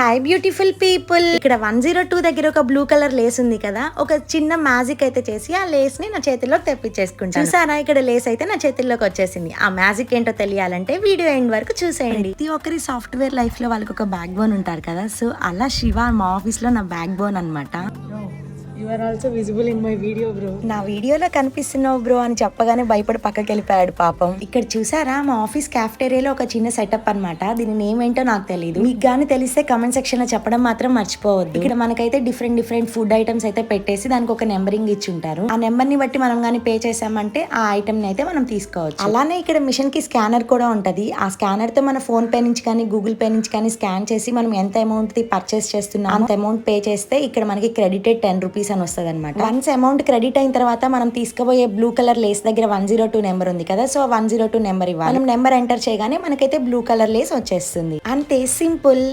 Hi beautiful people. ఇక్కడ 102 దగ్గర ఒక బ్లూ కలర్ లేస్ ఉంది కదా, ఒక చిన్న మ్యాజిక్ అయితే చేసి ఆ లేస్ ని నా చేతిలో తెప్పించేసుకుంటాను. చూసారా, ఇక్కడ లేస్ అయితే నా చేతిలోకి వచ్చేసింది. ఆ మ్యాజిక్ ఏంటో తెలియాలంటే వీడియో ఎండ్ వరకు చూసేయండి. ప్రతి ఒక్కరి సాఫ్ట్వేర్ లైఫ్ లో వాళ్ళకి ఒక బ్యాక్ బోన్ ఉంటారు కదా, సో అలా శివ మా ఆఫీస్ లో నా బ్యాక్ బోన్ అనమాట. You are also visible in my video, bro. నా వీడియోలో కనిపిస్తున్నావు బ్రో అని చెప్పగానే భయపడి పక్కకి వెళ్ళిపోయాడు పాపం. ఇక్కడ చూసారా, మా ఆఫీస్ క్యాఫ్టేరియాలో ఒక చిన్న సెటప్ అన్నమాట. దీని నేమ్ ఏంటో నాకు తెలియదు, మీకు గానీ తెలిస్తే కమెంట్ సెక్షన్ లో చెప్పడం మాత్రం మర్చిపోవద్దు. ఇక్కడ మనకైతే డిఫరెంట్ ఫుడ్ ఐటమ్స్ అయితే పెట్టేసి దానికి ఒక నెంబరింగ్ ఇచ్చి ఉంటారు. ఆ నెంబర్ ని బట్టి మనం గానీ పే చేసామంటే ఆ ఐటమ్ ని అయితే మనం తీసుకోవచ్చు. అలానే ఇక్కడ మిషన్ కి స్కానర్ కూడా ఉంటది. ఆ స్కానర్ తో మన ఫోన్ పే నుంచి కానీ గూగుల్ పే నుంచి కానీ స్కాన్ చేసి మనం ఎంత అమౌంట్ ది పర్చేస్ చేస్తున్నాం అంత అమౌంట్ పే చేస్తే ఇక్కడ మనకి క్రెడిటెడ్ 10 రూపీస్ అని వస్తుంది అనమాట. వన్స్ అమౌంట్ క్రెడిట్ అయిన తర్వాత మనం తీసుకుపోయే బ్లూ కలర్ లేస్ దగ్గర 102 నెంబర్ ఉంది కదా, సో 102 నెంబర్ ఇవ్వాలి. మనం నెంబర్ ఎంటర్ చేయగానే మనకైతే బ్లూ కలర్ లేస్ వచ్చేస్తుంది. అంతే, సింపుల్.